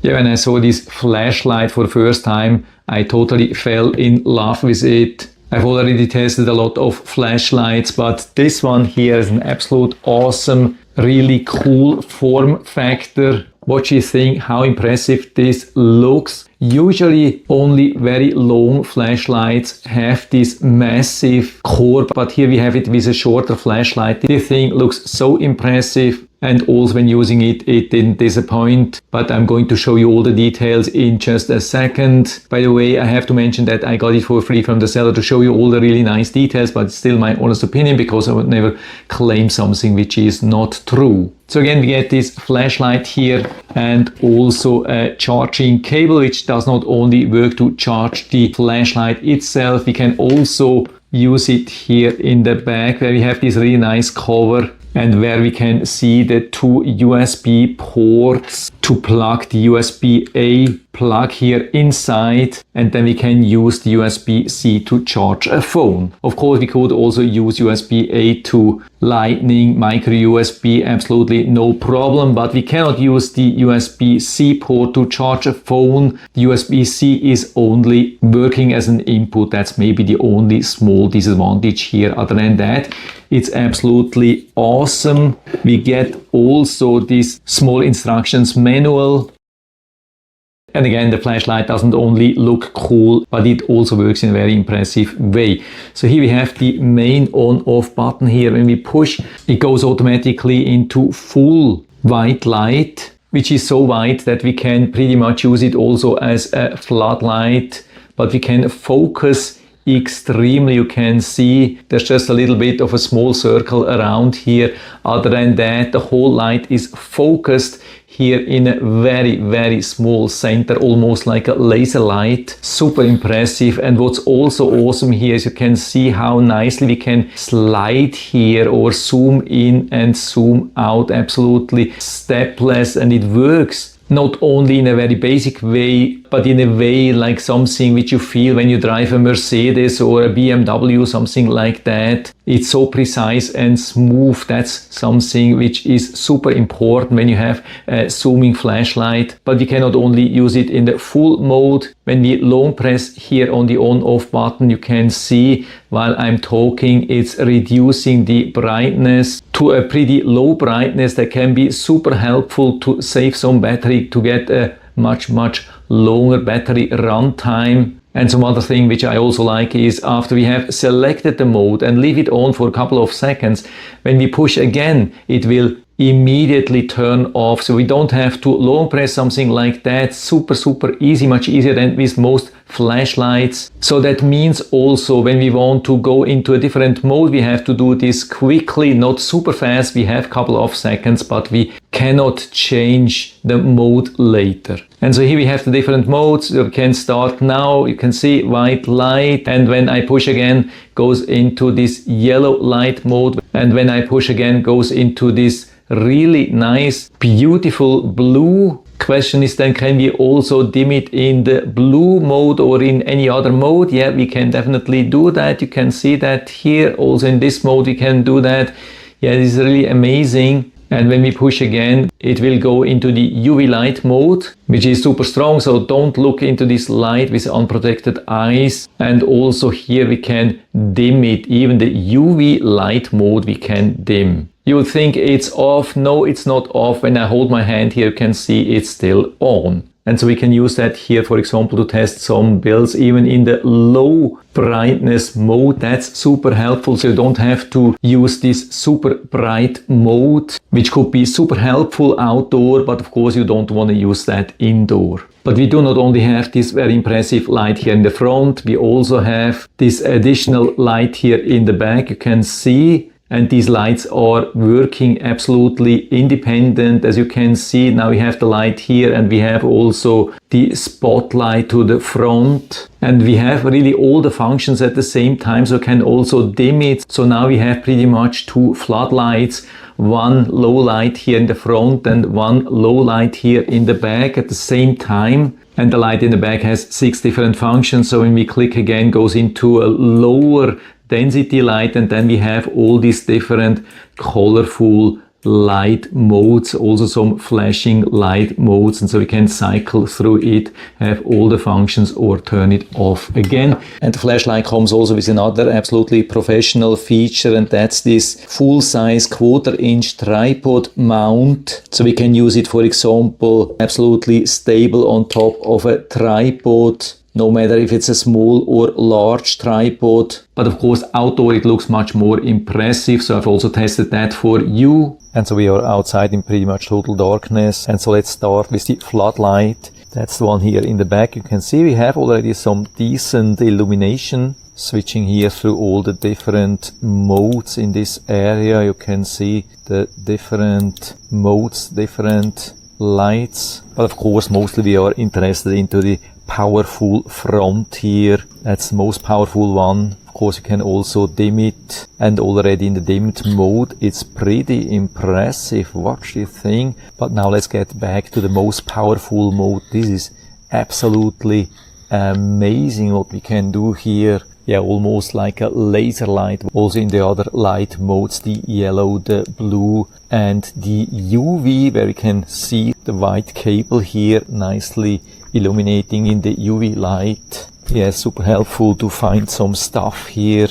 Yeah, when I saw this flashlight for the first time, I totally fell in love with it. I've already tested a lot of flashlights, but this one here is an absolute awesome, really cool form factor. What do you think? How impressive this looks? Usually only very long flashlights have this massive core, but here we have it with a shorter flashlight. This thing looks so impressive, and also when using it, it didn't disappoint. But I'm going to show you all the details in just a second. By the way, I have to mention that I got it for free from the seller to show you all the really nice details, but it's still my honest opinion because I would never claim something which is not true. So again, we get this flashlight here and also a charging cable, which does not only work to charge the flashlight itself, we can also use it here in the back where we have this really nice cover and where we can see the two USB ports to plug the USB-A plug here inside, and then we can use the USB-C to charge a phone. Of course, we could also use USB-A to Lightning, micro USB, absolutely no problem, but we cannot use the USB-C port to charge a phone. The USB-C is only working as an input. That's maybe the only small disadvantage here. Other than that, it's absolutely awesome. We get also this small instructions manual. And again, the flashlight doesn't only look cool, but it also works in a very impressive way. So here we have the main on-off button here. When we push, it goes automatically into full white light, which is so white that we can pretty much use it also as a floodlight, but we can focus extremely. You can see there's just a little bit of a small circle around here. Other than that, the whole light is focused here in a very, very small center, almost like a laser light. Super impressive. And what's also awesome here is you can see how nicely we can slide here or zoom in and zoom out, absolutely stepless, and it works not only in a very basic way, but in a way like something which you feel when you drive a Mercedes or a BMW, something like that. It's so precise and smooth. That's something which is super important when you have a zooming flashlight. But we cannot only use it in the full mode. When we long press here on the on-off button, you can see while I'm talking, it's reducing the brightness to a pretty low brightness that can be super helpful to save some battery, to get a much longer battery run time. And some other thing which I also like is after we have selected the mode and leave it on for a couple of seconds, when we push again, it will immediately turn off. So we don't have to long press something like that. Super easy, much easier than with most flashlights. So that means also when we want to go into a different mode, we have to do this quickly, not super fast. We have a couple of seconds, but we cannot change the mode later. And so here we have the different modes. You can start now. You can see white light, and when I push again, goes into this yellow light mode, and when I push again, goes into this really nice, beautiful blue. Question is then, can we also dim it in the blue mode or in any other mode? Yeah, we can definitely do that. You can see that here. Also in this mode, we can do that. Yeah, this is really amazing. And when we push again, it will go into the UV light mode, which is super strong. So don't look into this light with unprotected eyes. And also here we can dim it. Even the UV light mode we can dim. You would think it's off. No, it's not off. When I hold my hand here, you can see it's still on. And so we can use that here, for example, to test some builds even in the low brightness mode. That's super helpful. So you don't have to use this super bright mode, which could be super helpful outdoor, but of course you don't want to use that indoor. But we do not only have this very impressive light here in the front, we also have this additional light here in the back. You can see. And these lights are working absolutely independent. As you can see, now we have the light here and we have also the spotlight to the front. And we have really all the functions at the same time, so can also dim it. So now we have pretty much two floodlights, one low light here in the front and one low light here in the back at the same time. And the light in the back has 6 different functions. So when we click again, goes into a lower density light, and then we have all these different colorful light modes, also some flashing light modes, and so we can cycle through it, have all the functions, or turn it off again. And the flashlight comes also with another absolutely professional feature, and that's this full-size 1/4-inch tripod mount. So we can use it, for example, absolutely stable on top of a tripod, no matter if it's a small or large tripod. But of course, outdoor it looks much more impressive, so I've also tested that for you. And so we are outside in pretty much total darkness. And so let's start with the floodlight. That's the one here in the back. You can see we have already some decent illumination. Switching here through all the different modes in this area. You can see the different modes, different lights. But of course, mostly we are interested into the powerful front here. That's the most powerful one. Of course, you can also dim it, and already in the dimmed mode it's pretty impressive. Watch this thing. But now let's get back to the most powerful mode. This is absolutely amazing what we can do here. Yeah, almost like a laser light. Also in the other light modes, the yellow, the blue, and the UV, where you can see the white cable here nicely illuminating in the UV light. Yeah, super helpful to find some stuff here.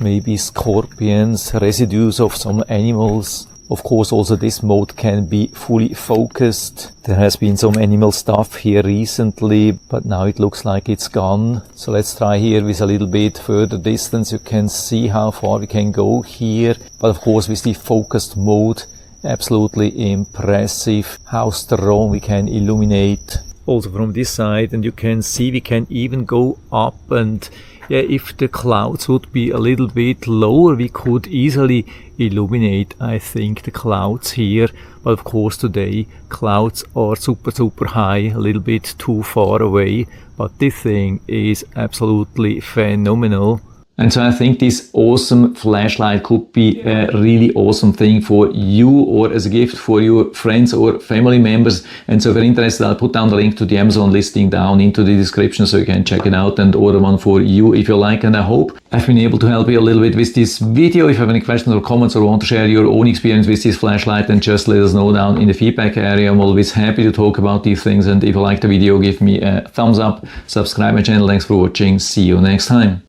Maybe scorpions, residues of some animals. Of course, also this mode can be fully focused. There has been some animal stuff here recently, but now it looks like it's gone. So let's try here with a little bit further distance. You can see how far we can go here. But of course, with the focused mode, absolutely impressive how strong we can illuminate. Also from this side, and you can see we can even go up, and yeah, if the clouds would be a little bit lower, we could easily illuminate, I think, the clouds here. But of course today clouds are super high, a little bit too far away, but this thing is absolutely phenomenal. And so I think this awesome flashlight could be a really awesome thing for you, or as a gift for your friends or family members. And so if you're interested, I'll put down the link to the Amazon listing down into the description so you can check it out and order one for you if you like. And I hope I've been able to help you a little bit with this video. If you have any questions or comments or want to share your own experience with this flashlight, then just let us know down in the feedback area. I'm always happy to talk about these things. And if you like the video, give me a thumbs up, subscribe my channel. Thanks for watching. See you next time.